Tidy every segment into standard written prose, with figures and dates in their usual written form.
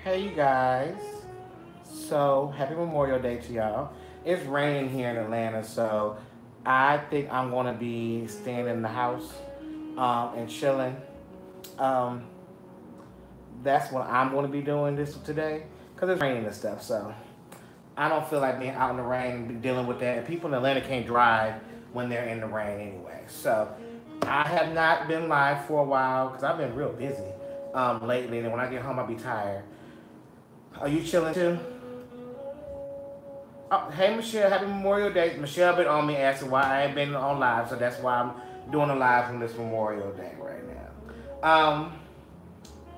Hey, you guys. So, happy Memorial Day to y'all. It's raining here in Atlanta, so I think I'm going to be staying in the house and chilling. Um, that's what I'm going to be doing this today because it's raining and stuff. So, I don't feel like being out in the rain dealing with that. And people in Atlanta can't drive when they're in the rain anyway. So, I have not been live for a while because I've been real busy lately. And when I get home, I'll be tired. Are you chilling too? Oh, hey Michelle, happy Memorial Day. Michelle been on me asking why I ain't been on live, so that's why I'm doing a live from this Memorial Day right now.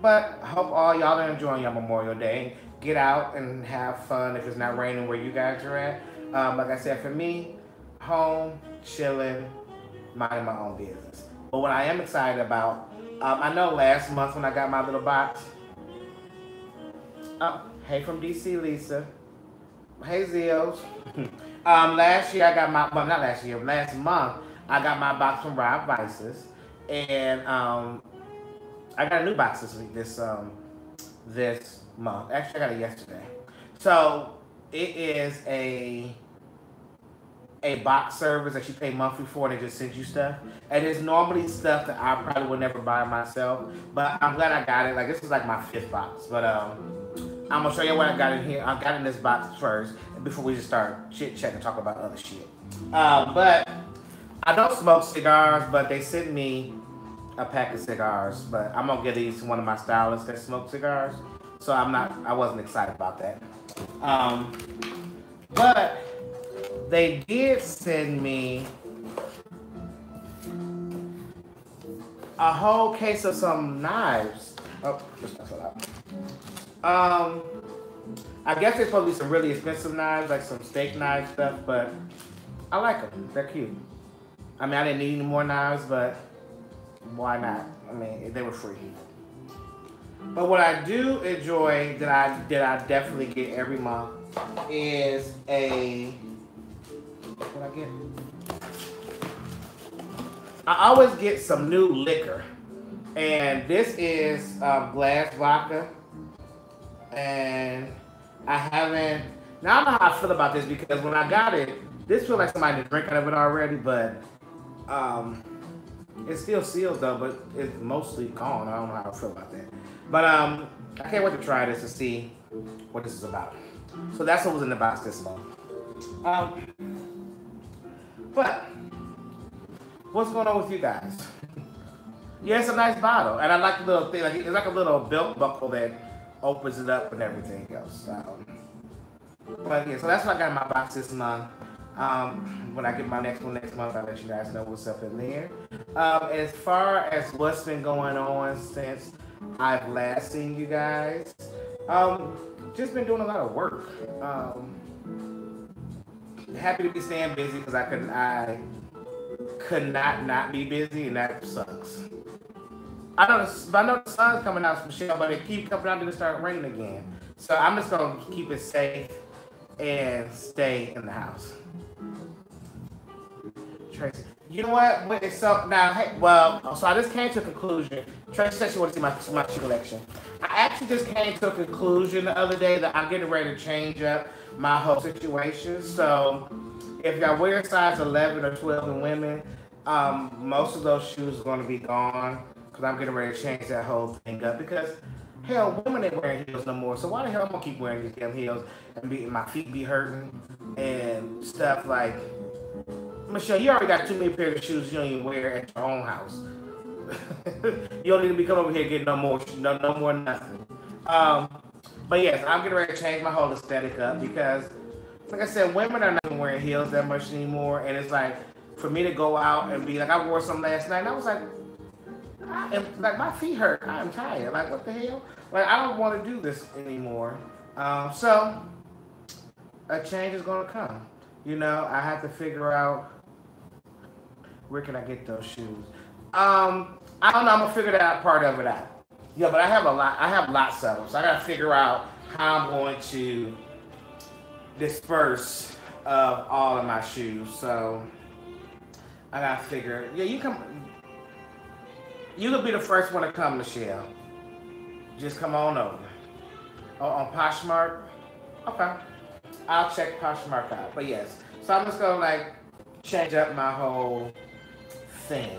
But I hope all y'all are enjoying your Memorial Day. Get out and have fun if it's not raining where you guys are at. Like I said, for me, home, chilling, minding my own business. But what I am excited about, I know last month when I got my little box. Oh, hey from DC, Lisa. Hey Zills. Last year I got my well not last year, last month I got my box from Rob Vices. And I got a new box this month. Actually I got it yesterday. So it is a box service that you pay monthly for and they just send you stuff. And it's normally stuff that I probably would never buy myself. But I'm glad I got it. Like this is like my fifth box. But I'm gonna show you what I got in here. I got in this box first before we just start chit chat and talk about other shit. But I don't smoke cigars, but they sent me a pack of cigars. But I'm gonna give these to one of my stylists that smoke cigars. So I wasn't excited about that. Um, but they did send me a whole case of some knives. Oh, that's not so loud. Um, I guess they're supposed to be some really expensive knives, like some steak knife stuff, but I like them. They're cute. I mean, I didn't need any more knives, but why not? I mean, they were free. But what I do enjoy that I definitely get every month is a what I get? I always get some new liquor, and this is glass vodka, and I haven't. Now I don't know how I feel about this because when I got it, this feels like somebody drank out of it already, but um, it's still sealed though, but it's mostly gone. I don't know how I feel about that, but I can't wait to try this to see what this is about. So that's what was in the box this month. Um, but what's going on with you guys? Yeah, it's a nice bottle, and I like the little thing. Like it's like a little belt buckle that opens it up and everything else. But yeah, so that's what I got in my box this month. When I get my next one next month, I'll let you guys know what's up in there. As far as what's been going on since I've last seen you guys, just been doing a lot of work. Happy to be staying busy because I could not be busy, and that sucks. I know the sun's coming out, Michelle, but it keep coming out and it start raining again. So I'm just gonna keep it safe and stay in the house. Tracy, you know what? So now, hey, well, so I just came to a conclusion. Tracy said she wanted to see my shoe collection. I actually just came to a conclusion the other day that I'm getting ready to change up my whole situation. So if y'all wear size 11 or 12 in women, most of those shoes are going to be gone because I'm getting ready to change that whole thing up because hell, women ain't wearing heels no more. So why the hell am I gonna keep wearing these damn heels and my feet be hurting and stuff like Michelle, you already got too many pairs of shoes you don't even wear at your own house. You don't need to be coming over here getting no more nothing. Um, but yes, I'm getting ready to change my whole aesthetic up because, like I said, women are not even wearing heels that much anymore, and it's like for me to go out and be like, I wore some last night, and I was like, like my feet hurt. I'm tired. Like what the hell? Like I don't want to do this anymore. So a change is gonna come. You know, I have to figure out where can I get those shoes? I don't know. I'm gonna figure that part of it out. Yeah, but I have a lot. I have lots of them, so I gotta figure out how I'm going to disperse of all of my shoes. So I gotta figure. Yeah, you come. You could be the first one to come, Michelle. Just come on over. Oh, on Poshmark. Okay, I'll check Poshmark out. But yes, so I'm just gonna like change up my whole thing.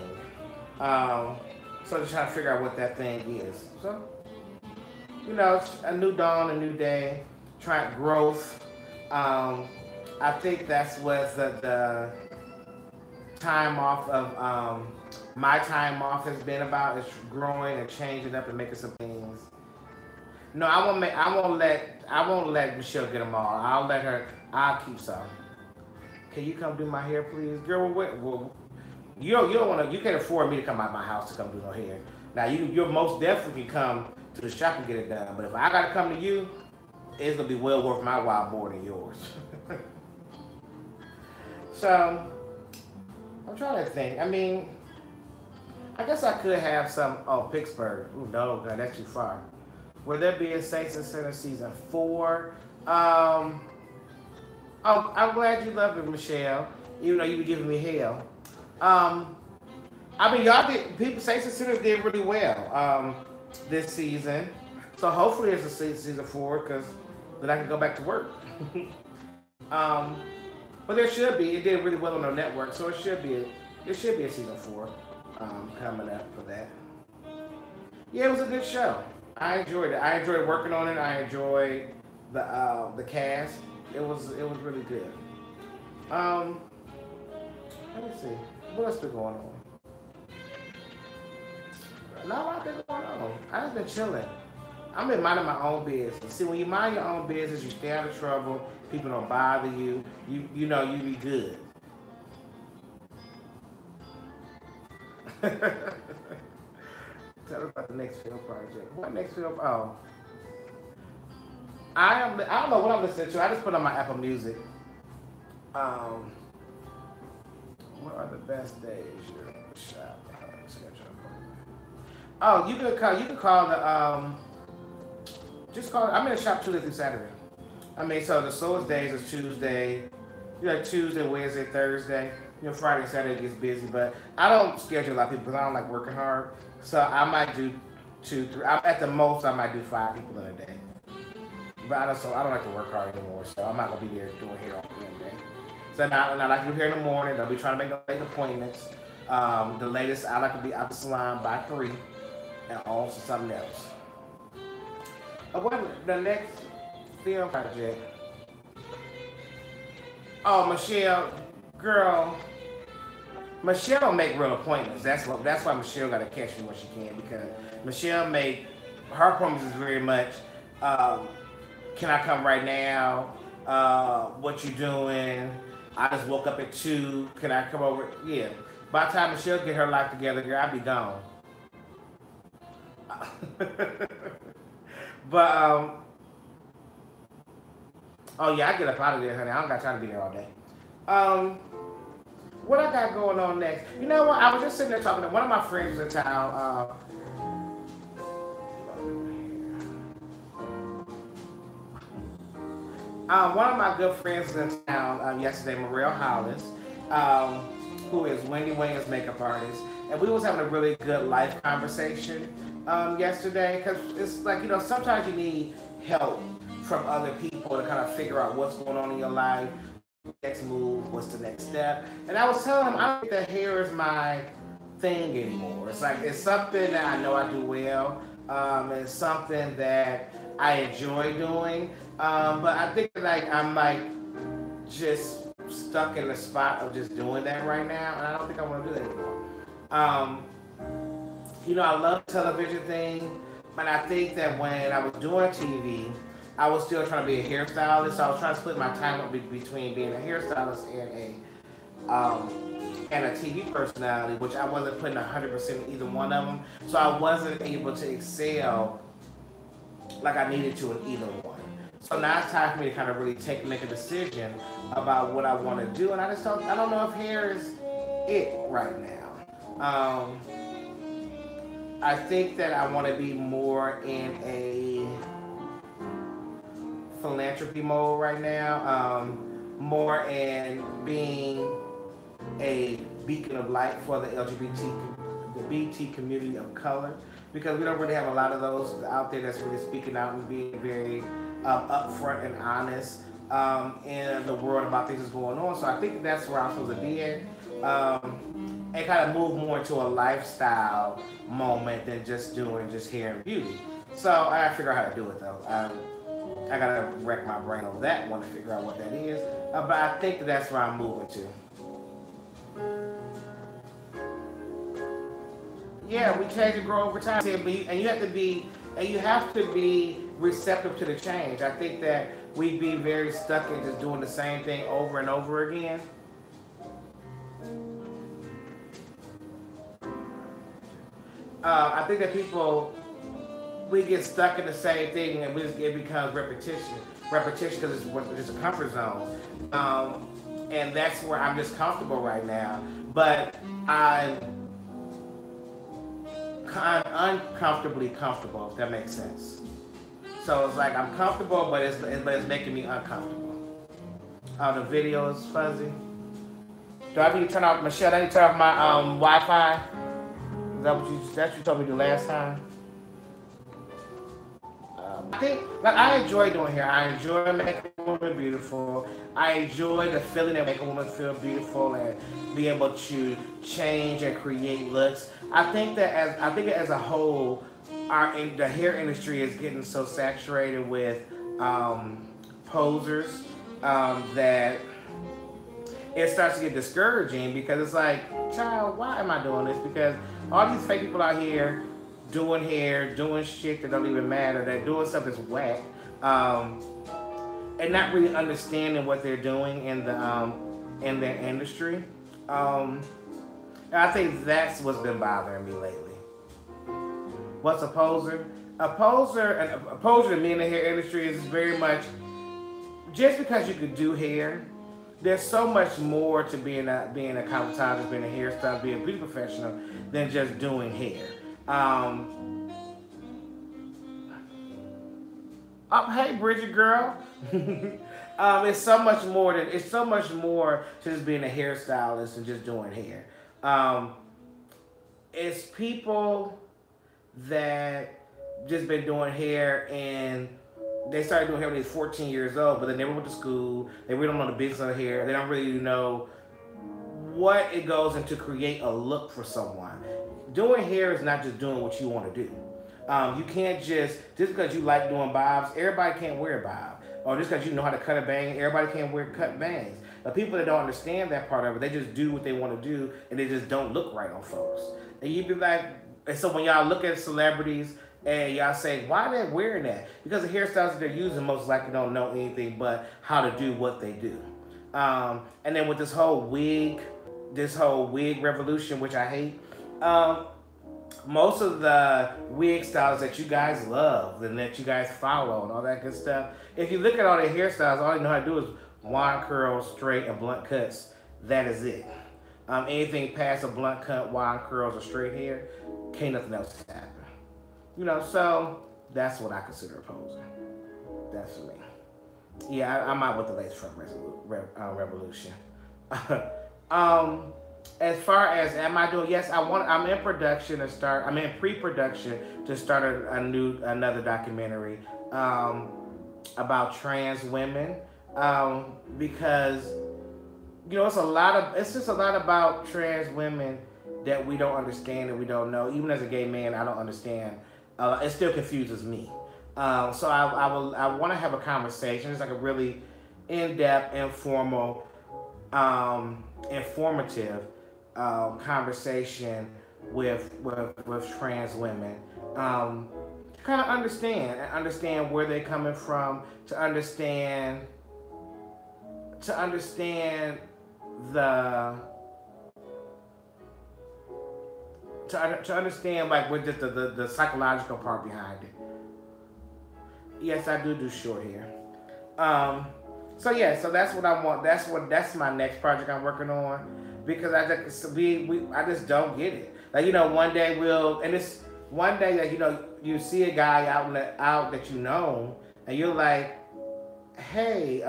Um, so just trying to figure out what that thing is. So it's a new dawn, a new day, trying growth. Um, I think that's what the time off of my time off has been about is growing and changing up and making some things. No, I won't let Michelle get them all. I'll let her. I'll keep some. Can you come do my hair, please, girl? You don't want to. You can't afford me to come out my house to come do no hair. Now you most definitely can come to the shop and get it done. But if I gotta come to you, it's gonna be well worth my while more than yours. So I'm trying to think. I mean, I guess I could have some. Oh, Pittsburgh. Ooh, no, God, that's too far. Will there be a Saints and Sinners season 4? Oh, I'm glad you loved it, Michelle. Even though you were giving me hell. I mean, y'all did. People, Saints and Sinners did really well this season. So hopefully it's a season 4 because then I can go back to work. But there should be. It did really well on the network, so it should be. It should be a season 4 coming up for that. Yeah, it was a good show. I enjoyed it. I enjoyed working on it. I enjoyed the cast. It was really good. Let me see. What else been going on? Not a lot been going on. I just been chilling. I've been minding my own business. See, when you mind your own business, you stay out of trouble. People don't bother you. You know you be good. Tell us about the next film project. What next film? Oh, I don't know what I'm listening to. I just put on my Apple Music. What are the best days you're in the shop? Oh, you can call the just call. I'm in the shop Tuesday through Saturday. I mean, so the slowest days is Tuesday. Tuesday, Wednesday, Thursday. Friday, Saturday gets busy, but I don't schedule a lot of people because I don't like working hard. So I might do 2, 3. At the most, I might do 5 people in a day. But I don't like to work hard anymore, so I'm not gonna be there doing hair all day. So now I like to do hair in the morning. I'll be trying to make no late appointments. The latest, I like to be out the salon by 3 and on to something else. What the next film project? Oh, Michelle, girl. Michelle don't make real appointments. That's why Michelle got to catch me when she can, because Michelle her appointments is very much, can I come right now? What you doing? I just woke up at 2. Can I come over? Yeah. By the time Michelle get her life together, girl, I'll be gone. But oh yeah, I get up out of there, honey. I don't got time to be there all day. What I got going on next? You know what? I was just sitting there talking to one of my friends in town. One of my good friends in town yesterday, Mariel Hollis, who is Wendy Williams' makeup artist, and we was having a really good life conversation yesterday, because it's like, sometimes you need help from other people to kind of figure out what's going on in your life. Next move, what's the next step? And I was telling him, I don't think that hair is my thing anymore. It's like, it's something that I know I do well. It's something that I enjoy doing. But I think like I'm like just stuck in the spot of just doing that right now, and I don't think I want to do that anymore. I love the television thing, but I think that when I was doing TV, I was still trying to be a hairstylist. So I was trying to split my time up between being a hairstylist and a TV personality, which I wasn't putting 100% in either one of them. So I wasn't able to excel like I needed to in either one. So now it's time for me to kind of really make a decision about what I want to do, and I don't know if hair is it right now. I think that I want to be more in a philanthropy mode right now, more in being a beacon of light for the LGBT the BT community of color, because we don't really have a lot of those out there that's really speaking out and being very upfront and honest in the world about things that's going on. So I think that's where I'm supposed to be at. And kind of move more into a lifestyle moment than just doing just hair and beauty. So I gotta figure out how to do it though. I gotta wreck my brain over that one to figure out what that is. But I think that's where I'm moving to. Yeah, we change and grow over time, and you have to be receptive to the change. I think that we'd be very stuck in just doing the same thing over and over again. I think that we get stuck in the same thing, and it becomes repetition because it's a comfort zone, and that's where I'm just comfortable right now. But I'm uncomfortably comfortable, if that makes sense. So it's like I'm comfortable, but it's making me uncomfortable. The video is fuzzy. Do I need to turn off, Michelle? I need to turn off my Wi-Fi. Is that what you told me to do last time? I think, like, I enjoy doing hair. I enjoy making a woman beautiful. I enjoy the feeling of making a woman feel beautiful and be able to change and create looks. I think that as a whole, the hair industry is getting so saturated with posers that it starts to get discouraging, because it's like, child, why am I doing this? Because all these fake people out here doing hair, doing shit that don't even matter, they're doing stuff that's whack, and not really understanding what they're doing in their industry. I think that's what's been bothering me lately. What's a poser? A poser to me in the hair industry is very much, just because you could do hair, there's so much more to being a cosmetologist, being a hairstylist, being a beauty professional than just doing hair. Hey, Bridget girl. It's so much more to just being a hairstylist and just doing hair. It's people that just been doing hair, and they started doing hair when they were 14 years old, but they never went to school. They really don't know the business of hair. They don't really know what it goes into create a look for someone. Doing hair is not just doing what you want to do. You can't just because you like doing bobs, everybody can't wear a bob. Or just because you know how to cut a bang, everybody can't cut bangs. The people that don't understand that part of it, they just do what they want to do, and they just don't look right on folks. And you be like, and so when y'all look at celebrities and y'all say, why are they wearing that? Because the hairstyles that they're using most likely don't know anything but how to do what they do. And then with this whole wig revolution, which I hate, most of the wig styles that you guys love and that you guys follow and all that good stuff, if you look at all their hairstyles, all you know how to do is wand curls, straight, and blunt cuts. That is it. Anything past a blunt cut, wand curls, or straight hair, can't nothing else happen. You know, so that's what I consider a poser. That's for me. Yeah, I'm out with the lace front revolution. As far as am I doing? Yes, I'm in production to start. I'm in pre-production to start another documentary about trans women, because it's just a lot about trans women that we don't understand and we don't know. Even as a gay man, I don't understand. It still confuses me. So I want to have a conversation. It's like a really in-depth, informal, informative conversation with trans women. To kind of understand where they're coming from, to understand like with just the psychological part behind it. Yes, I do short hair. So that's what I want. That's my next project I'm working on, because I just don't get it. Like, one day that you see a guy out that you know, and you're like, hey,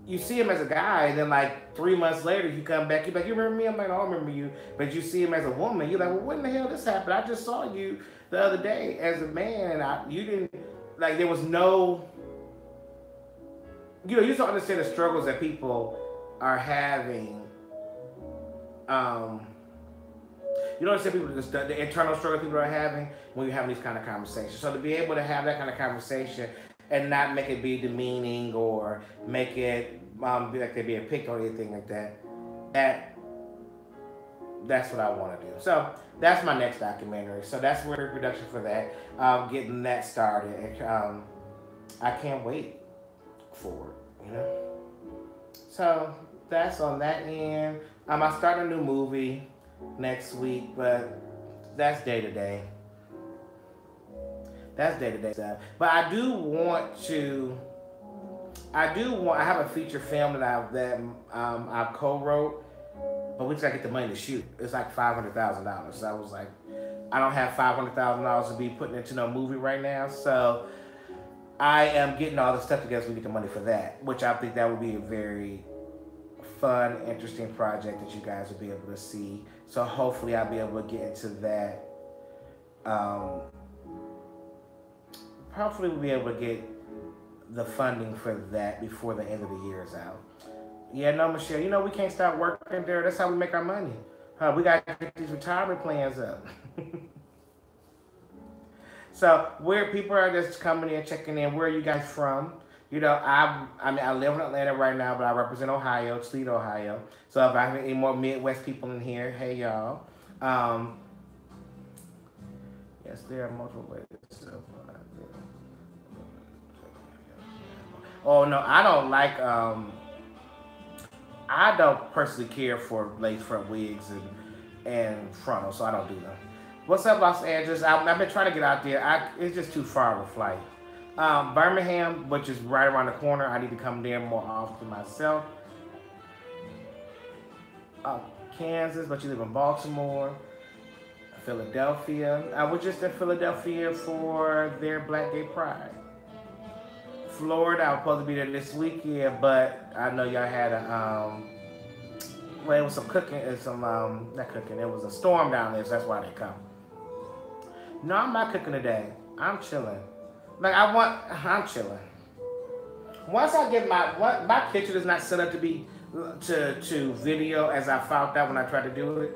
you see him as a guy, and then like 3 months later, you come back, you're like, you remember me? I'm like, I don't remember you. But you see him as a woman, you're like, well, when the hell this happened? I just saw you the other day as a man, and you didn't, like, there was no, you just don't understand the struggles that people are having. You don't understand people, the internal struggle people are having when you have these kind of conversations. So to be able to have that kind of conversation and not make it be demeaning or make it be like they're being picked or anything like that, that's what I want to do. So that's my next documentary. So that's where the production for that, getting that started. And, I can't wait for it, So that's on that end. I start a new movie next week, but that's day to day. That's day to day stuff. But I have a feature film that I co-wrote, but we just gotta get the money to shoot. It's like $500,000. So I was like, I don't have $500,000 to be putting into no movie right now. So I am getting all the stuff together so we get the money for that, which I think that would be a very fun, interesting project that you guys will be able to see. So hopefully I'll be able to get into that. Hopefully we'll be able to get the funding for that before the end of the year is out. Yeah, no, Michelle, we can't stop working there. That's how we make our money. We got to get these retirement plans up. So where people are just coming in, checking in, where are you guys from? I live in Atlanta right now, but I represent Ohio, Toledo, Ohio. So if I have any more Midwest people in here, hey y'all. Yes, there are multiple ways. Oh no, I don't like. I don't personally care for lace front wigs and frontals, so I don't do them. What's up, Los Angeles? I've been trying to get out there. It's just too far of a flight. Birmingham, which is right around the corner. I need to come there more often myself. Kansas, but you live in Baltimore. Philadelphia. I was just in Philadelphia for their Black Gay Pride. Florida, I was supposed to be there this weekend, but I know y'all had it was some cooking and not cooking, it was a storm down there, so that's why they come. No, I'm not cooking today. I'm chilling. I'm chilling. Once I get my kitchen is not set up to be to video, as I found out when I tried to do it.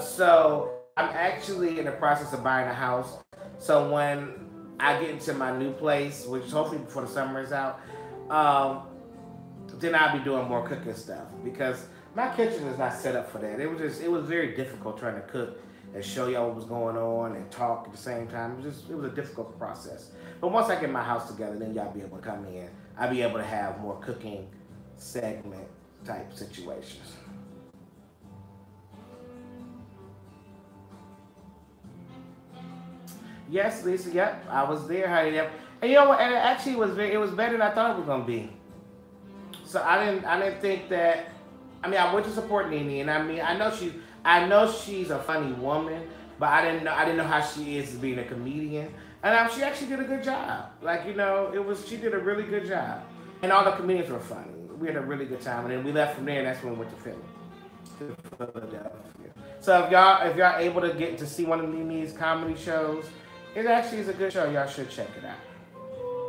So I'm actually in the process of buying a house. So when I get into my new place, which hopefully before the summer is out, then I'll be doing more cooking stuff because my kitchen is not set up for that. It was very difficult trying to cook and show y'all what was going on and talk at the same time. It was a difficult process. But once I get my house together, then y'all be able to come in. I'll be able to have more cooking segment type situations. Yes, Lisa. Yep, I was there, honey. Yep. And you know what? And it actually it was better than I thought it was gonna be. So I didn't think that. I mean, I went to support Nene, and I know she's a funny woman, but I didn't know how she is as being a comedian, and she actually did a good job. She did a really good job, and all the comedians were funny. We had a really good time, and then we left from there, and that's when we went to Philadelphia. So if y'all able to get to see one of Nene's comedy shows, it actually is a good show. Y'all should check it out.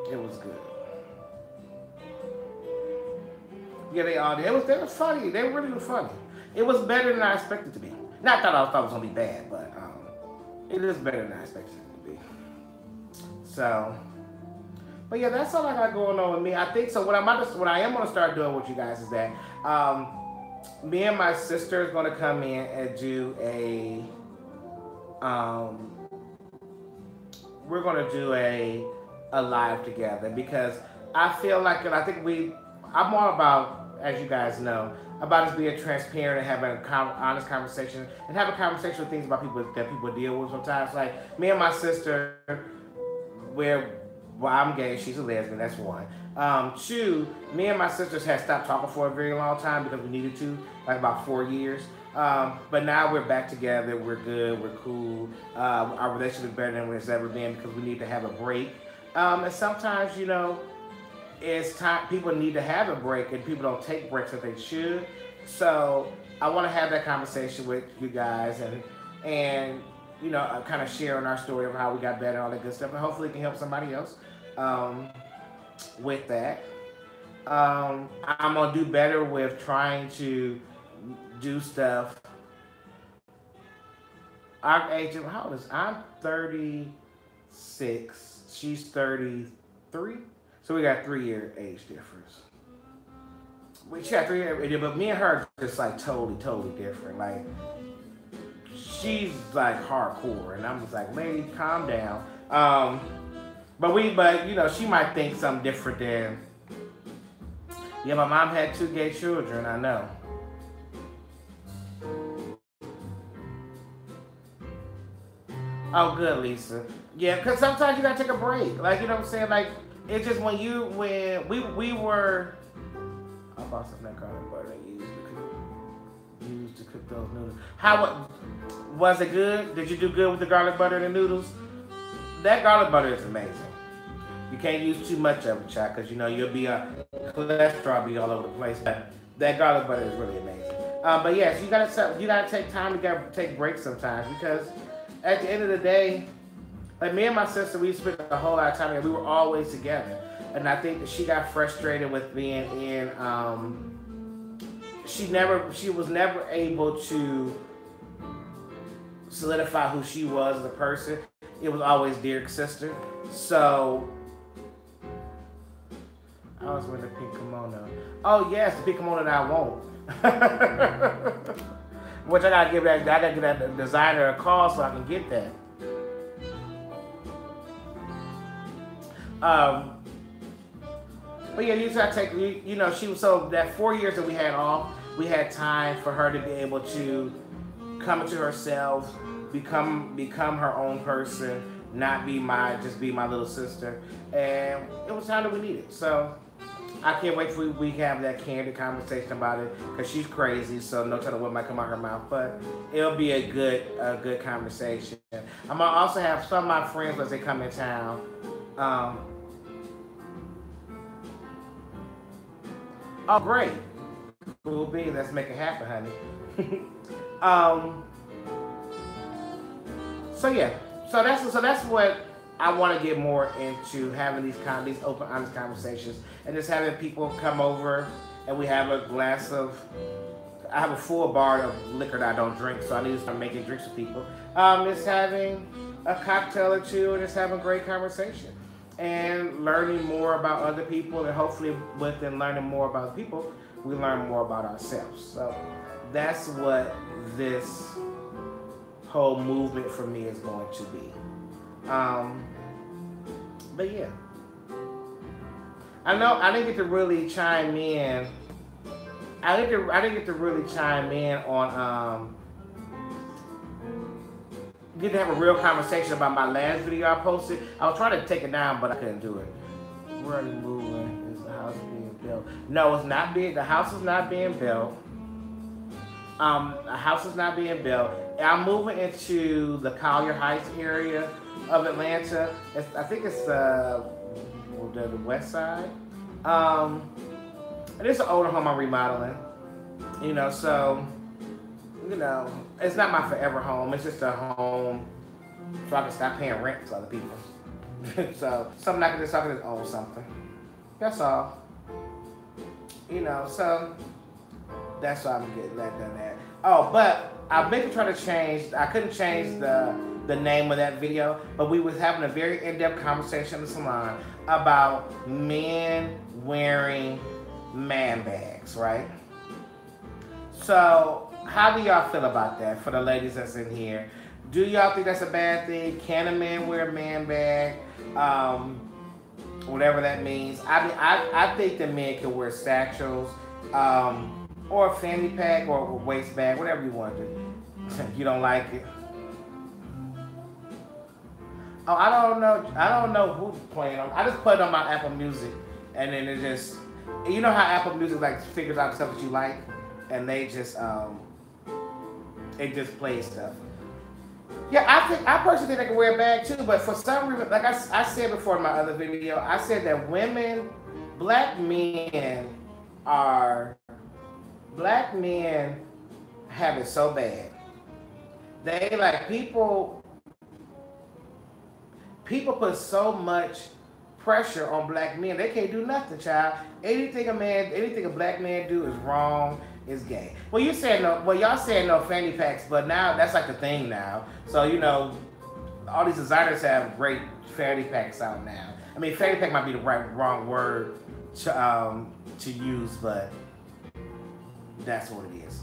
It was good. Yeah, they all did. They were funny. They really were funny. It was better than I expected it to be. Not that I thought it was gonna be bad, but it is better than I expected it to be. So, but yeah, that's all I got going on with me. I think so. What I am gonna start doing with you guys is that me and my sister is gonna come in and do a we're gonna do a live together because I feel like, and I think I'm all about, as you guys know, about us being transparent and having an honest conversation and having conversation with things about people that people deal with sometimes. Like me and my sister, I'm gay, she's a lesbian, that's one. Two, me and my sisters had stopped talking for a very long time because we needed to, like about 4 years. But now we're back together, we're good, we're cool. Our relationship is better than it's ever been because we need to have a break. And sometimes, it's time. People need to have a break, and people don't take breaks that they should. So I want to have that conversation with you guys, and you know, kind of sharing our story of how we got better, all that good stuff, and hopefully it can help somebody else um, with that. I'm gonna do better with trying to do stuff. Our age, how old is I'm 36. She's 33. So we got 3 year age difference. She got 3 years, but me and her are just like totally different. Like she's like hardcore, and I'm just like, lady, calm down. But you know, she might think something different than. Yeah, my mom had 2 gay children. I know. Oh, good, Lisa. Yeah, because sometimes you gotta take a break. Like, you know what I'm saying? Like, it's just when we were. I bought some of that garlic butter and used to cook those noodles. How was it good? Did you do good with the garlic butter and the noodles? That garlic butter is amazing. You can't use too much of it, child, because you know you'll be cholesterol be all over the place. But that garlic butter is really amazing. But yes, you gotta take time. You gotta take breaks sometimes because at the end of the day, like me and my sister, we spent a whole lot of time together. We were always together, and I think that she got frustrated with being in. She was never able to solidify who she was as a person. It was always Derek's sister. So I was wearing the pink kimono. Oh yes, the pink kimono that I want. Which I gotta give that designer a call so I can get that. But yeah, usually I take, you know, she was, so that 4 years that we had off, we had time for her to be able to come into herself, become her own person, not be just be my little sister. And it was time that we needed. So I can't wait for we have that candid conversation about it because she's crazy, so no telling what might come out of her mouth. But it'll be a good conversation. I'm gonna also have some of my friends as they come in town. Oh, great. Cool beans. Let's make it happen, honey. So yeah. So that's what I want to get more into, having these open, honest conversations, and just having people come over and we have a glass of. I have a full bar of liquor that I don't drink, so I need to start making drinks with people. Just having a cocktail or two and just having a great conversation. And learning more about other people, and hopefully within learning more about people, we learn more about ourselves. So that's what this whole movement for me is going to be. But yeah, I know I didn't get to really chime in. I didn't get to really chime in on get to have a real conversation about my last video I posted. I was trying to take it down, but I couldn't do it. We're already moving. Is the house being built? No, it's not being. The house is not being built. The house is not being built. I'm moving into the Collier Heights area of Atlanta. I think it's the west side. And it's an older home I'm remodeling. You know, so. You know, it's not my forever home. It's just a home so I can stop paying rent to other people. So something I can just own something. That's all. You know, so that's why I'm getting that done at. Oh, but I've been trying to change. I couldn't change the name of that video, but we was having a very in-depth conversation in the salon about men wearing man bags, right? So how do y'all feel about that for the ladies that's in here? Do y'all think that's a bad thing? Can a man wear a man bag? Whatever that means. I mean, I think that men can wear satchels, or a fanny pack, or a waist bag, whatever you want to do. You don't like it? Oh, I don't know who's playing on. I just put it on my Apple Music, and then it just, you know how Apple Music like figures out stuff that you like, and they just it just plays stuff. Yeah, I personally think they can wear a bag too, but for some reason, like I said before in my other video, I said that women black men are black men have it so bad. They like people put so much pressure on black men. They can't do nothing, child. Anything a black man do is wrong, is gay. Well, you said no. Well, y'all saying no fanny packs, but now that's like the thing now. So all these designers have great fanny packs out now. I mean, fanny pack might be the wrong word to use, but that's what it is.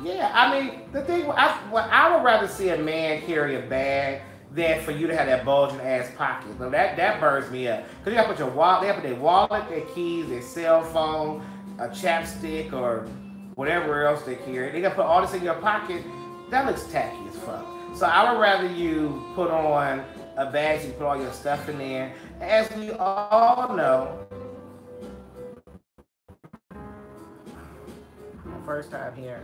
Yeah, I mean, the thing, I would rather see a man carry a bag than for you to have that bulging ass pocket. So that burns me up. Because you gotta put your wallet, they have to put their wallet, their keys, their cell phone, a chapstick, or whatever else they carry. They gotta put all this in your pocket. That looks tacky as fuck. So I would rather you put on a bag so you put all your stuff in there. As we all know, first time here.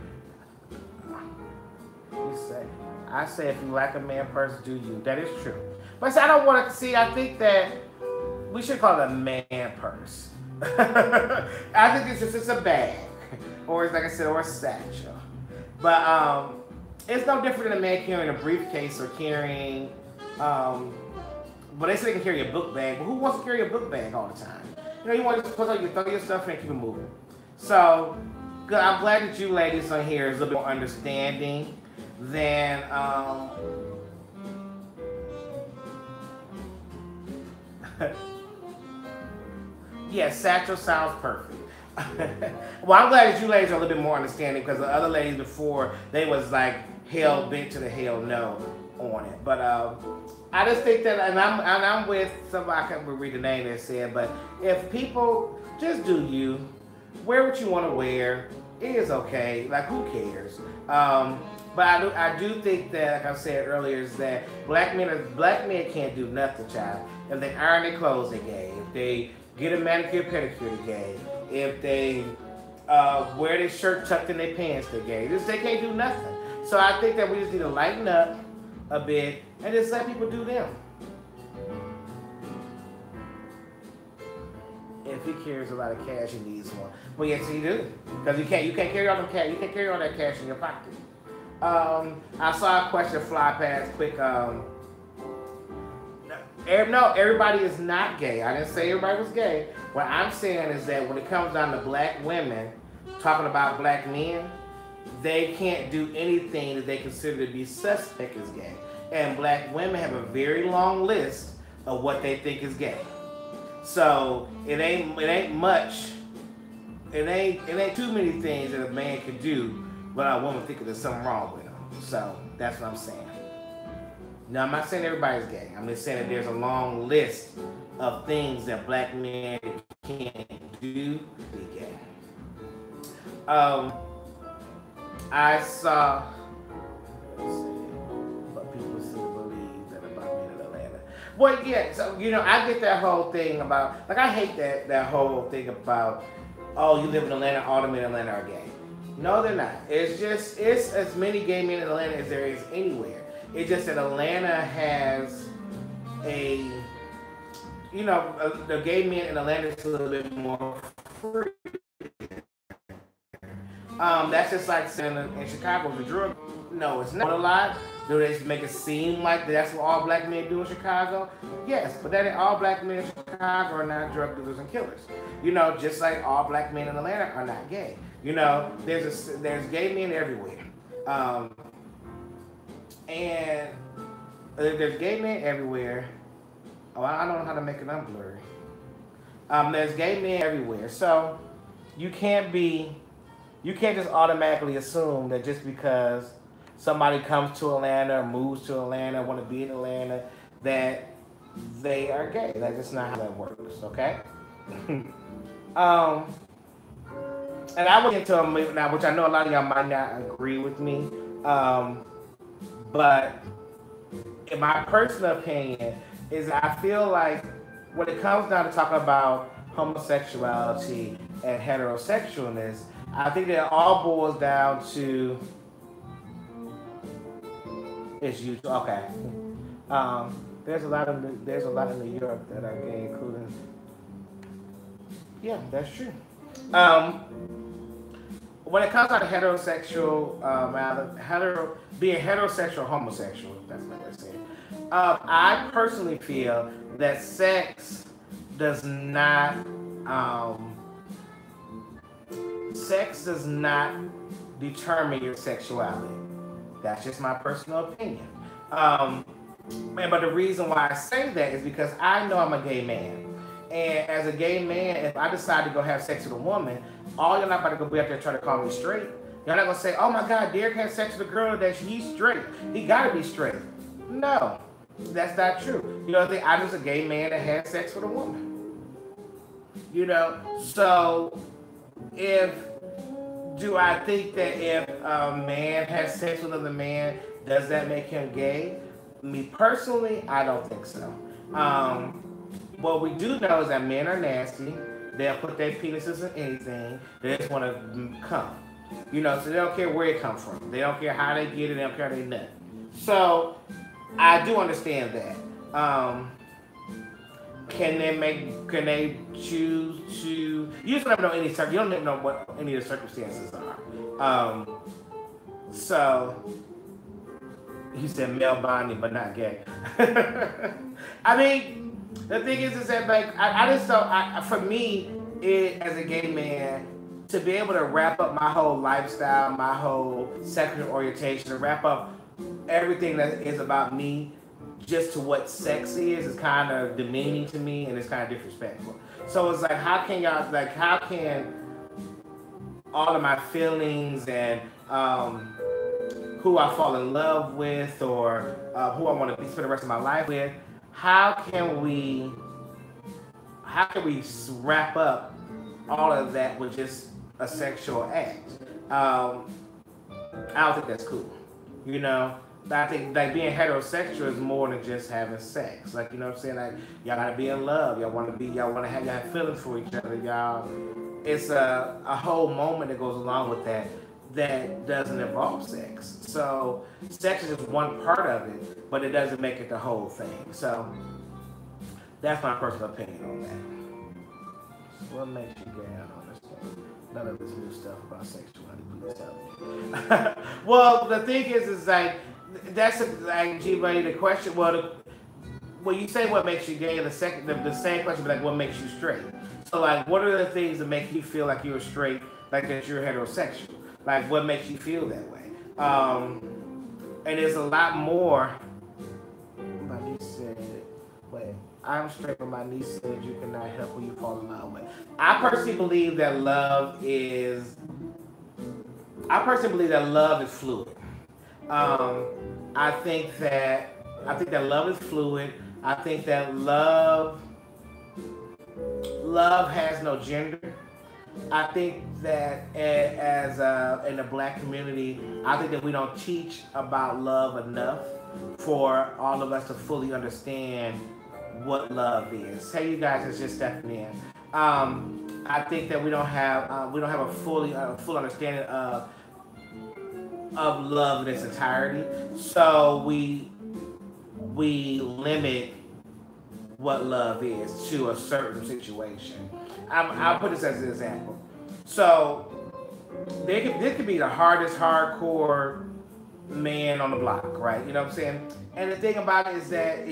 I say if you like a man purse, do you. That is true. But see, I don't want to see, I think that we should call it a man purse. I think it's just a bag. Or it's like I said, or a satchel. But it's no different than a man carrying a briefcase or carrying but they say they can carry a book bag, but who wants to carry a book bag all the time? You want to just throw your stuff in and keep it moving. So good. I'm glad that you ladies on here is a little bit more understanding than yeah, satchel sounds perfect. Well, I'm glad that you ladies are a little bit more understanding because the other ladies before, they was like hell bent to the hell no on it. But I just think that, and I'm with somebody, I can't read the name that said, but if people just do you, wear what you want to wear. It is okay. Like, who cares? But I do think that, like I said earlier, is that black men can't do nothing, child. If they iron their clothes, they're gay. If they get a manicure, pedicure, they're gay. If they wear their shirt tucked in their pants, they're gay. They can't do nothing. So I think that we just need to lighten up a bit and just let people do them. If he carries a lot of cash, he needs one. Well, yes, he do, because you can't carry all the cash. You can't carry all that cash in your pocket. I saw a question fly past quick. No, everybody is not gay. I didn't say everybody was gay. What I'm saying is that when it comes down to black women talking about black men, they can't do anything that they consider to be suspect as gay. And black women have a very long list of what they think is gay. So it ain't much. It ain't too many things that a man can do without a woman thinking there's something wrong with him. So that's what I'm saying. Now, I'm not saying everybody's gay. I'm just saying that there's a long list of things that black men can't do to be gay. I saw. Let's see. But people still believe that about me in Atlanta. Well, yeah. So I get that whole thing about, like, I hate that whole thing about, oh, you live in Atlanta, all the men in Atlanta are gay. No, they're not. It's as many gay men in Atlanta as there is anywhere. It's just that Atlanta has the gay men in Atlanta is a little bit more free. That's just like saying in Chicago, the drug. No, it's not a lot. Do they make it seem like that's what all black men do in Chicago? Yes, but that ain't all black men in Chicago are not drug dealers and killers. Just like all black men in Atlanta are not gay. There's gay men everywhere. And there's gay men everywhere. Oh, I don't know how to make it unblurry. There's gay men everywhere. So you can't just automatically assume that just because somebody comes to Atlanta or moves to Atlanta, want to be in Atlanta, that they are gay. That's just not how that works, okay? And I would get to them now, which I know a lot of y'all might not agree with me, but in my personal opinion is I feel like when it comes down to talking about homosexuality and heterosexualness, I think that it all boils down to it's you. Okay. There's a lot in New York that are gay, including. Yeah, that's true. Um, when it comes to heterosexual, being heterosexual, homosexual, that's not what I said. I personally feel that does not, um, sex does not determine your sexuality. That's just my personal opinion. Um, but the reason why I say that is because I know I'm a gay man. And as a gay man, if I decide to go have sex with a woman, all you're not about to go be out there trying to call me straight. You're not gonna say, "Oh my God, Derek had sex with a girl that he's straight. He gotta be straight." No, that's not true. You know, I was a gay man that had sex with a woman. You know, so if do I think that if a man has sex with another man, does that make him gay? Me personally, I don't think so. Um, what we do know is that men are nasty. They'll put their penises in anything. They just want to come. You know, so they don't care where it comes from. They don't care how they get it. They don't care how they nut. So I do understand that. Can they choose to? You just don't know any you don't even know what any of the circumstances are. So he said male bonding, but not gay. I mean, the thing is that like I just don't. For me, as a gay man, to be able to wrap up my whole lifestyle, my whole sexual orientation, to wrap up everything that is about me just to what sex is kind of demeaning to me and it's kind of disrespectful. So it's like, how can all of my feelings and who I fall in love with or who I want to spend the rest of my life with, how can we wrap up all of that with just a sexual act? I don't think that's cool. You know, I think like being heterosexual is more than just having sex. Like, you know what I'm saying? Like, y'all gotta be in love. Y'all have feelings for each other. Y'all, it's a whole moment that goes along with that doesn't involve sex. So sex is just one part of it, but it doesn't make it the whole thing. So that's my personal opinion on that. So what makes you gay? I don't understand. None of this new stuff about sexuality, please tell me. Well, the thing is like, like G-Money, the question, when you say what makes you gay, the same question be like, what makes you straight? So like, what are the things that make you feel like you're straight, like that you're heterosexual? Like, what makes you feel that way? And there's a lot more. My niece said, wait, I'm straight, but my niece said you cannot help who you fall in love with. I personally believe that love is fluid. I think that love is fluid. I think that love has no gender. I think that as in the Black community, I think that we don't teach about love enough for all of us to fully understand what love is. Hey, you guys, it's just stepping in. I think that we don't have a full understanding of love in its entirety. So we limit what love is to a certain situation. I'll put this as an example. So this could be the hardest hardcore man on the block, right? You know what I'm saying? And the thing about it is that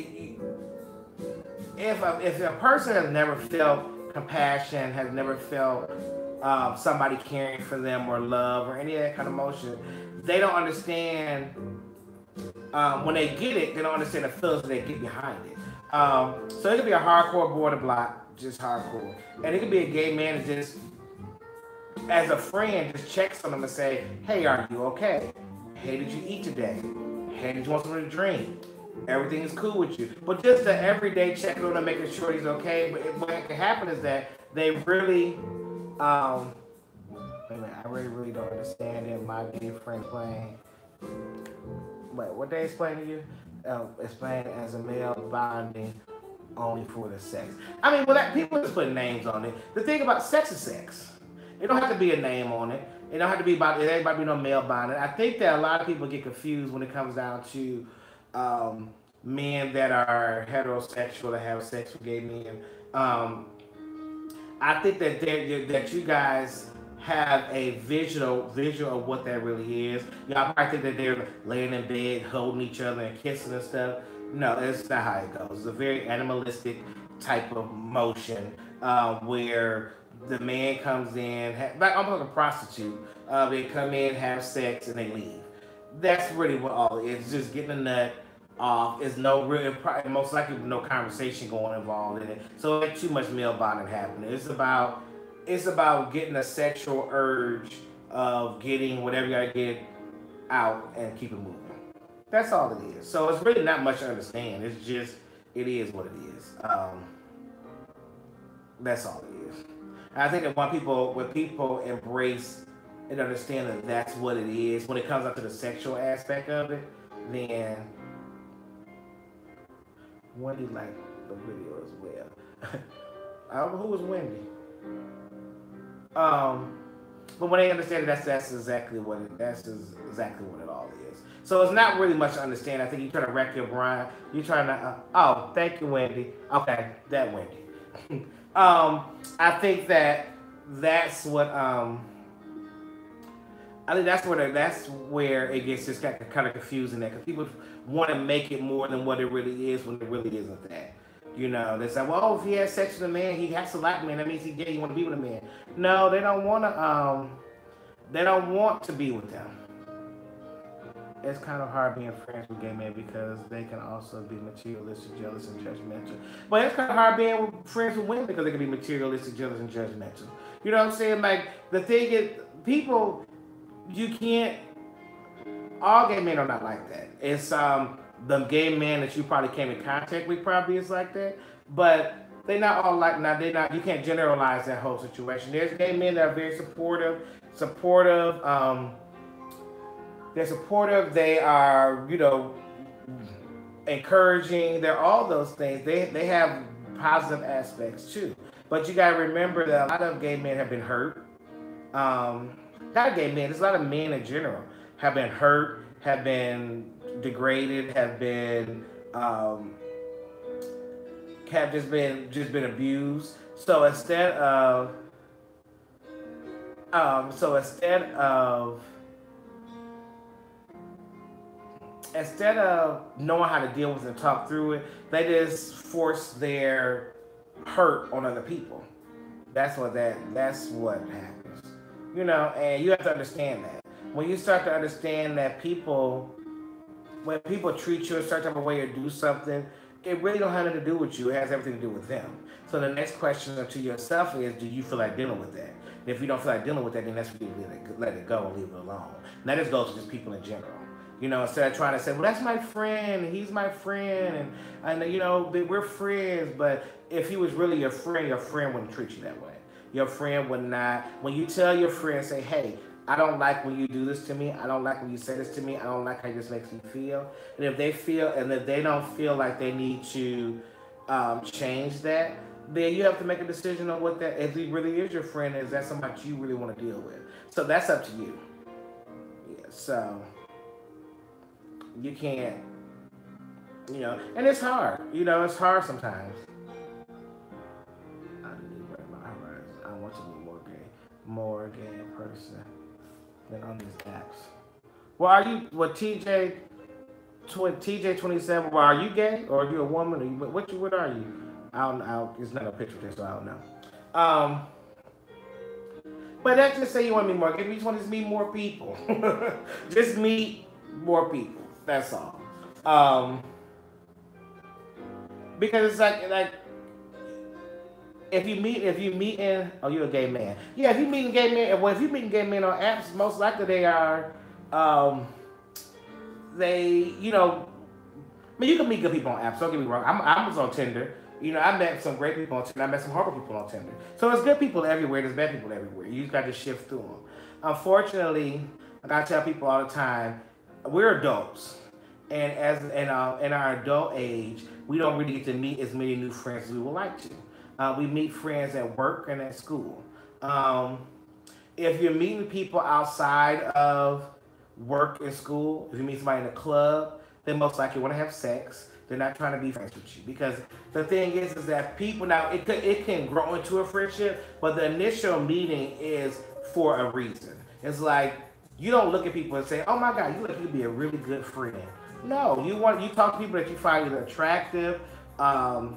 if a person has never felt compassion, has never felt somebody caring for them or love or any of that kind of emotion, they don't understand. When they get it, they don't understand the feelings that they get behind it. So it could be a hardcore boy on the block, just hardcore, and it could be a gay man that just, as a friend, just checks on them and say, "Hey, are you okay? Hey, did you eat today? Hey, did you want something to drink? Everything is cool with you." But just the everyday checking on him, making sure he's okay. But what can happen is that they really, wait a minute, I really don't understand it. My gay friend playing. Wait, what they explain to you? Explain as a male bonding only for the sex. I mean, well, people just put names on it. The thing about sex is sex. It don't have to be a name on it. It don't have to be about. It ain't about be no male bonding. I think that a lot of people get confused when it comes down to men that are heterosexual that have sex with gay men. Um, I think that that you guys have a visual of what that really is. Y'all probably think that they're laying in bed, holding each other and kissing and stuff. No, that's not how it goes. It's a very animalistic type of motion where the man comes in, like almost like a prostitute. They come in, have sex, and they leave. That's really what all it is. Just getting a nut off. Is no real, probably most likely no conversation going involved in it. So ain't too much male bonding happening. It's about getting a sexual urge of getting whatever you gotta get out and keep it moving. That's all it is. So it's really not much to understand. It's just it is what it is. That's all it is. And I think that when people embrace and understand that that's what it is, when it comes out to the sexual aspect of it, then Wendy liked the video as well. I don't know who was Wendy. Um, but when they understand it, that's exactly exactly what it all is. So it's not really much to understand. I think you're trying to wreck your brain. You're trying to. Oh, thank you, Wendy. Okay, that Wendy. I think that's what. I think that's where it gets just kind of confusing there because people want to make it more than what it really is when it really isn't that. You know, they say, well, if he has sex with a man, he has to like men. That means he's gay. You want to be with a man? No, they don't want to. They don't want to be with them. It's kind of hard being friends with gay men because they can also be materialistic, jealous, and judgmental. But it's kind of hard being friends with women because they can be materialistic, jealous, and judgmental. You know what I'm saying? Like the thing is, people, you can't. All gay men are not like that. It's the gay man that you probably came in contact with probably is like that, but they not all like. Now they not. You can't generalize that whole situation. There's gay men that are very supportive. They're supportive. They are, encouraging. They're all those things. They have positive aspects too. But you gotta remember that a lot of gay men have been hurt. Not gay men. There's a lot of men in general have been hurt, have been degraded, have just been abused. So instead of knowing how to deal with it and talk through it, they just force their hurt on other people. That's what happens. And you have to understand that. When you start to understand that when people treat you a certain type of way or do something, it really don't have anything to do with you. It has everything to do with them. So the next question to yourself is, do you feel like dealing with that? And if you don't feel like dealing with that, then that's when you let it go and leave it alone. And that just goes to just people in general. Instead of trying to say, well, that's my friend, and he's my friend, and we're friends. But if he was really your friend wouldn't treat you that way. Your friend would not. When you tell your friend, say, hey, I don't like when you do this to me. I don't like when you say this to me. I don't like how this makes me feel. And if they don't feel like they need to change that, then you have to make a decision on what that, if he really is your friend, is that somebody you really want to deal with? So that's up to you. Yeah, so you can't, and it's hard. It's hard sometimes. I need to break my horizon. I want to be more gay in person than on these apps. Well, are you? What TJ 27? Well, are you gay or are you a woman? Or what are you? I don't know. It's not a picture there, so I don't know. But that's just say you want to meet more gay. You just want to meet more people. Just meet more people. That's all. Because it's like if you meet you're a gay man. Yeah, if you meeting gay men, well, if you meeting gay men on apps, most likely they are, you can meet good people on apps. Don't get me wrong. I was on Tinder. I met some great people on Tinder. I met some horrible people on Tinder. So there's good people everywhere. There's bad people everywhere. You just got to shift through them. Unfortunately, like I tell people all the time, we're adults, and in our adult age, we don't really get to meet as many new friends as we would like to. We meet friends at work and at school. If you're meeting people outside of work and school, if you meet somebody in a club, they most likely want to have sex. They're not trying to be friends with you. Because the thing is that people now, it can grow into a friendship, but the initial meeting is for a reason. It's like, you don't look at people and say, oh my God, you look, you'd be a really good friend. No, you talk to people that you find either attractive, that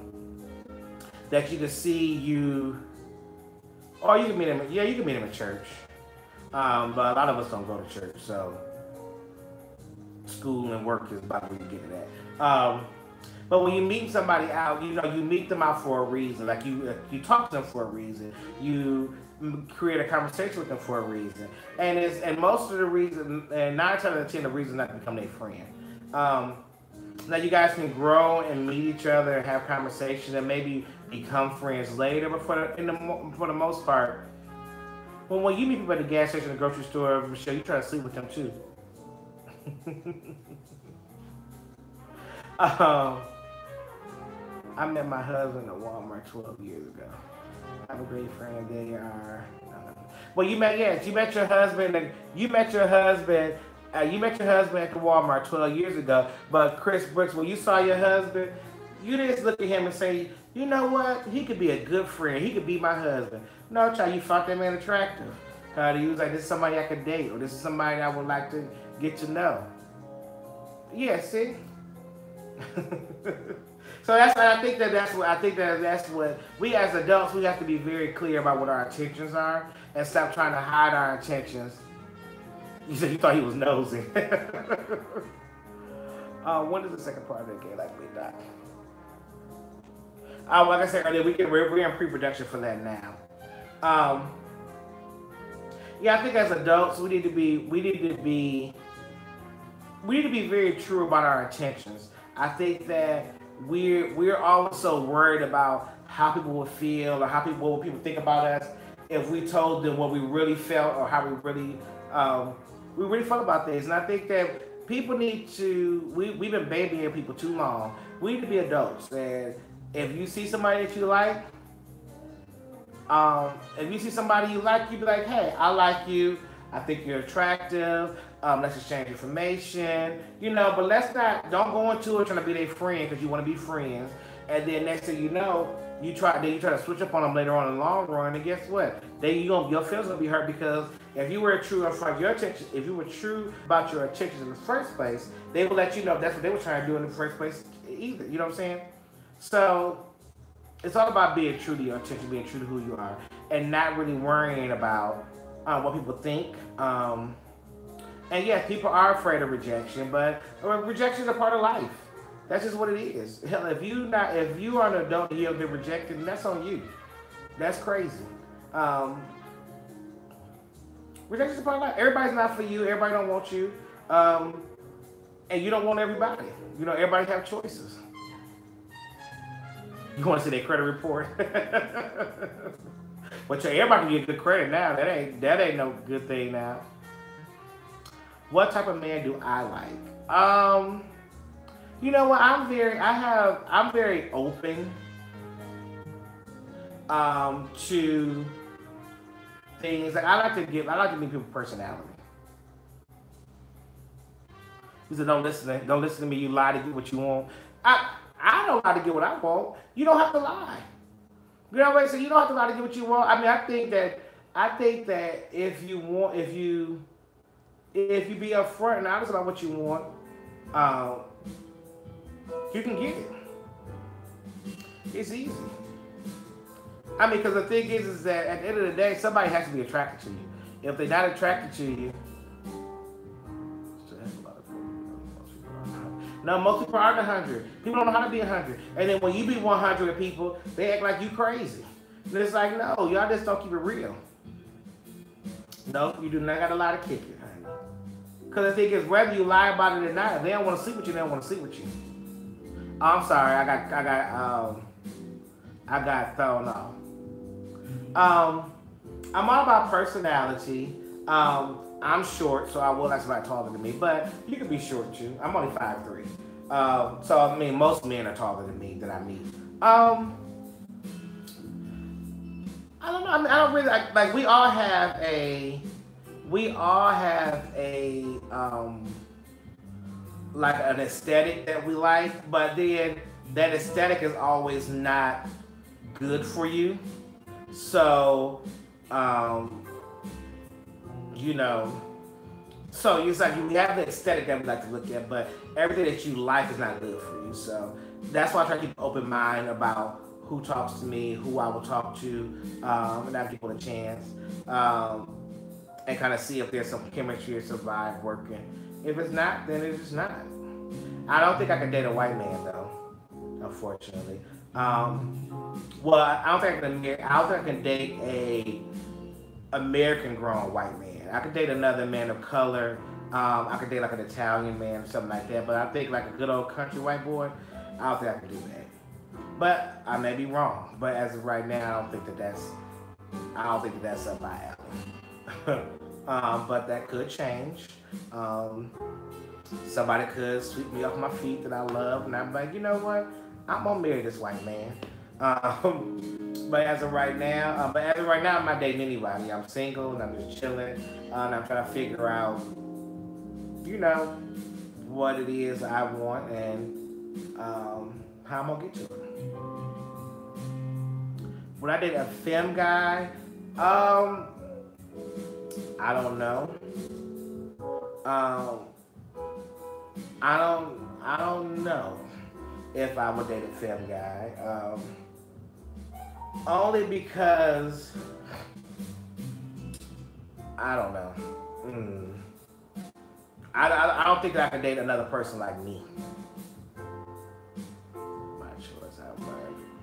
you can see you, or you can meet them. Yeah, you can meet them at church, but a lot of us don't go to church, so school and work is about where you get it at. But when you meet somebody out, you meet them out for a reason. Like you talk to them for a reason. You create a conversation with them for a reason, and most of the reason, and 9 times out of 10, the reason not to become their friend. Now you guys can grow and meet each other and have conversations and maybe become friends later. But for the most part, when you meet people at the gas station, the grocery store, Michelle, you try to sleep with them too. I met my husband at Walmart 12 years ago. I have a great friend. They are. Well, you met your husband. You met your husband at the Walmart 12 years ago. But Chris Brooks, when you saw your husband, you didn't look at him and say, you know what? He could be a good friend. He could be my husband. No, child, you thought that man attractive. You was like, this is somebody I could date, or this is somebody I would like to get to know. Yeah, see. So I think that's what we as adults, we have to be very clear about what our intentions are and stop trying to hide our intentions. You said you thought he was nosy. When is the second part of the game like me, Doc? Like I said earlier, we're in pre-production for that now. Yeah, I think as adults we need to be very true about our intentions. I think that we're also worried about how people will feel or what people think about us if we told them what we really felt or how we really felt about things. And I think that people need to, we've been babying people too long. We need to be adults. And if you see somebody that you like, you be like, hey, I like you. I think you're attractive. Let's exchange information, but don't go into it trying to be their friend because you want to be friends. And then next thing you know, you try to switch up on them later on in the long run. And guess what? Your feelings will be hurt because if you were true about your intentions in the first place, they will let you know that's what they were trying to do in the first place either. You know what I'm saying? So it's all about being true to your intentions, being true to who you are, and not really worrying about what people think. And yeah, people are afraid of rejection, but rejection is a part of life. That's just what it is. Hell, if you are an adult and you've been rejected, then that's on you. That's crazy. Rejection is a part of life. Everybody's not for you. Everybody don't want you, and you don't want everybody. Everybody have choices. You want to see their credit report? But everybody can get good credit now. That ain't no good thing now. What type of man do I like? You know what? I'm very open to things. Like I like to give people personality. He said, don't listen to me. You lie to get what you want. I don't lie to get what I want. You don't have to lie. You know what I'm saying? You don't have to lie to get what you want. I mean, I think that if you be upfront and honest about what you want, you can get it. It's easy. I mean, because the thing is that at the end of the day, somebody has to be attracted to you. If they're not attracted to you, no, most people aren't 100. People don't know how to be 100. And then when you be 100 with people, they act like you crazy. And it's like, no, y'all just don't keep it real. No, you do not got to lie to kick it, honey. Because the thing is, whether you lie about it or not, if they don't want to sleep with you, they don't want to sleep with you. Oh, I'm sorry, I got thrown off. I'm all about personality. I'm short, so I will like somebody taller than me, but you can be short too. I'm only 5'3". So I mean, most men are taller than me that I meet. I don't know. I mean, I don't really like. We all have a like an aesthetic that we like, but then that aesthetic is always not good for you. So, um, you know, so it's like you have the aesthetic that we like to look at, but everything that you like is not good for you. So that's why I try to keep an open mind about who talks to me, who I will talk to, and I give people a chance, um, and kind of see if there's some chemistry or some vibe working. If it's not, then it's just not. I don't think I can date a white man though, unfortunately. Well, I don't think I can. I don't think I can date a American grown white man. I could date another man of color. I could date like an Italian man or something like that. But I think like a good old country white boy, I don't think I can do that. But I may be wrong. But as of right now, I don't think that that's up my alley. But that could change. Um, Somebody could sweep me off my feet that I love, and I'm like, you know what? I'm gonna marry this white man. But as of right now, I'm not dating anybody. I'm single and I'm just chilling, and I'm trying to figure out, you know, what it is I want and how I'm gonna get to it. Would I date a femme guy? Um, I don't know. Um, I don't know if I would date a femme guy. Only because I don't know. Mm. I don't think that I could date another person like me. My choice. I would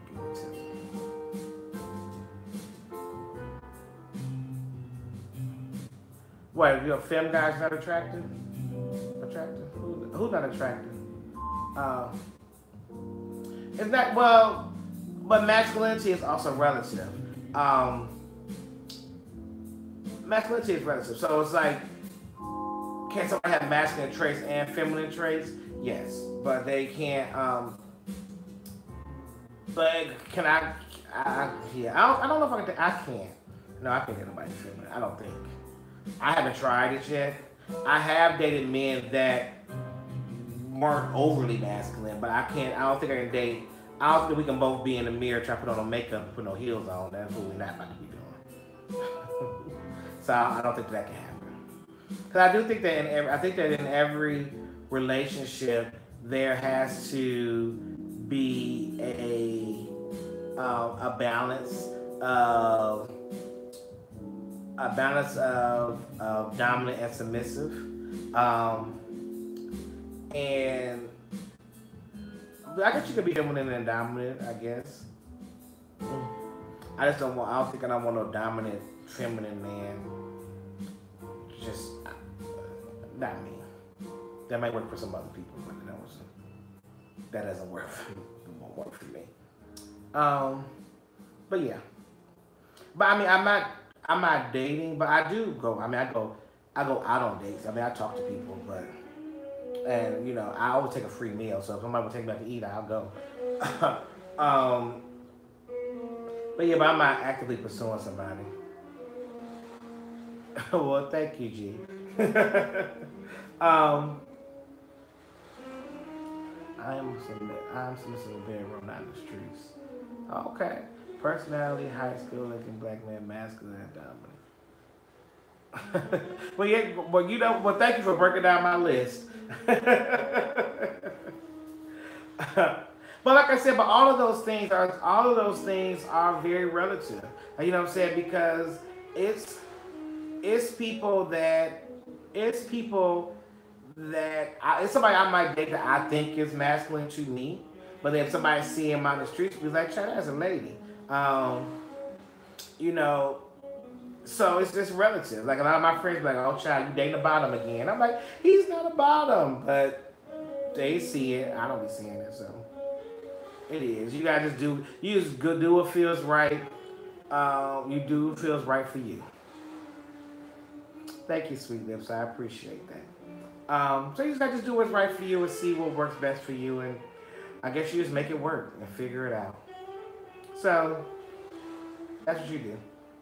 give it to me. Wait, your femme guy's not attractive? Attractive? Who's not attractive? Uh, it's not well, but masculinity is also relative. Um, Masculinity is relative, so it's like, can somebody have masculine traits and feminine traits? Yes, but they can't. But can yeah, I don't know if I can. I can't. No, I can't get nobody feminine. I don't think. I haven't tried it yet. I have dated men that weren't overly masculine, but I can't. I don't think I can date. I don't think we can both be in the mirror trying to put on no makeup, and put no heels on. That's what we're not about to be doing. So I don't think that can happen. Because I do think that in every relationship there has to be a balance of dominant and submissive, and I guess you could be feminine and dominant. I guess I just don't want. I don't think I don't want no dominant feminine man. Just not me. That might work for some other people, but that doesn't work. It won't work for me. But yeah. But I mean, I'm not dating, but I do go. I mean, I go out on dates. I mean, I talk to people, but and you know, I always take a free meal. So if somebody will take me out to eat, I'll go. um, but yeah, but I'm not actively pursuing somebody. Well, thank you, G. um, I'm submissive in the bedroom, not in the streets. Okay. Personality, high school, looking black man, masculine and dominant. Well, yeah, well, you know, well, thank you for breaking down my list. But like I said, but all of those things are very relative. You know what I'm saying? Because it's it's people that it's people it's somebody I might date that I think is masculine to me, but then if somebody see him on the streets, be like, "Child, that's a lady." Um, you know, so it's just relative. Like a lot of my friends be like, "Oh, child, you dating a bottom again?" I'm like, "He's not a bottom," but they see it. I don't be seeing it, so it is. You gotta just do. You just go do what feels right. You do what feels right for you. Thank you, sweet lips. I appreciate that. So you just gotta just do what's right for you and see what works best for you, and I guess you just make it work and figure it out. So that's what you do.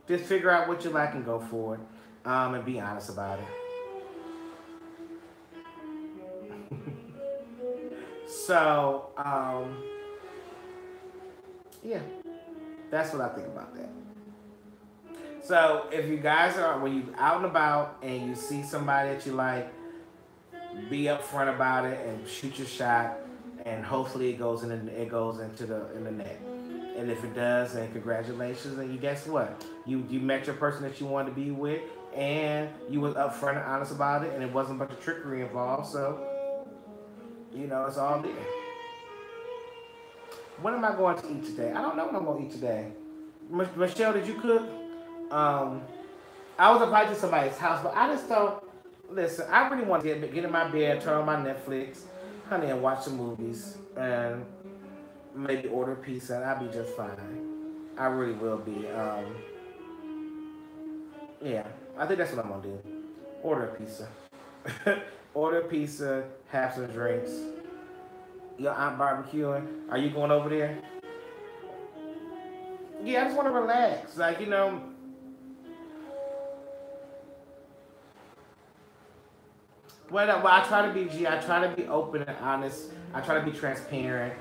Just figure out what you like and go for it, and be honest about it. So, yeah, that's what I think about that. So if you guys are, when you out and about and you see somebody that you like, be upfront about it and shoot your shot, and hopefully it goes into the net. And if it does, then congratulations. And you guess what? You met your person that you wanted to be with, and you was upfront and honest about it, and it wasn't a bunch of trickery involved. So it's all there. What am I going to eat today? I don't know what I'm going to eat today. Michelle, did you cook? I was invited to somebody's house, but I just don't. Listen, I really want to get in my bed, turn on my Netflix, honey, and watch some movies, and maybe order pizza, and I'll be just fine. I really will be. Yeah, I think that's what I'm gonna do. Order a pizza. Order a pizza, have some drinks. Your aunt barbecuing. Are you going over there? Yeah, I just want to relax. Like, well, I try to be I try to be open and honest. I try to be transparent.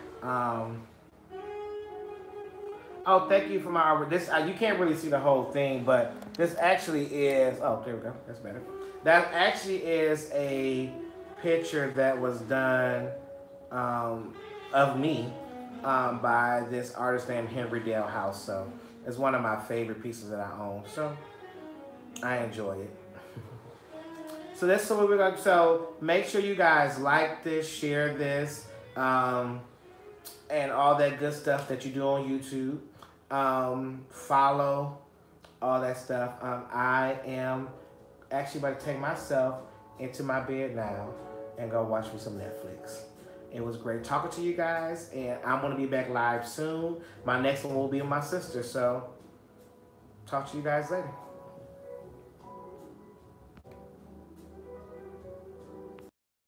Oh, thank you for my this. You can't really see the whole thing, but this actually is. Oh, there we go. That's better. That actually is a picture that was done of me by this artist named Henry Dale House. So it's one of my favorite pieces that I own. So I enjoy it. So that's what we're going to. So make sure you guys like this, share this, and all that good stuff that you do on YouTube. Follow all that stuff. I am actually about to take myself into my bed now and go watch me some Netflix. It was great talking to you guys, and I'm going to be back live soon. My next one will be with my sister, so talk to you guys later.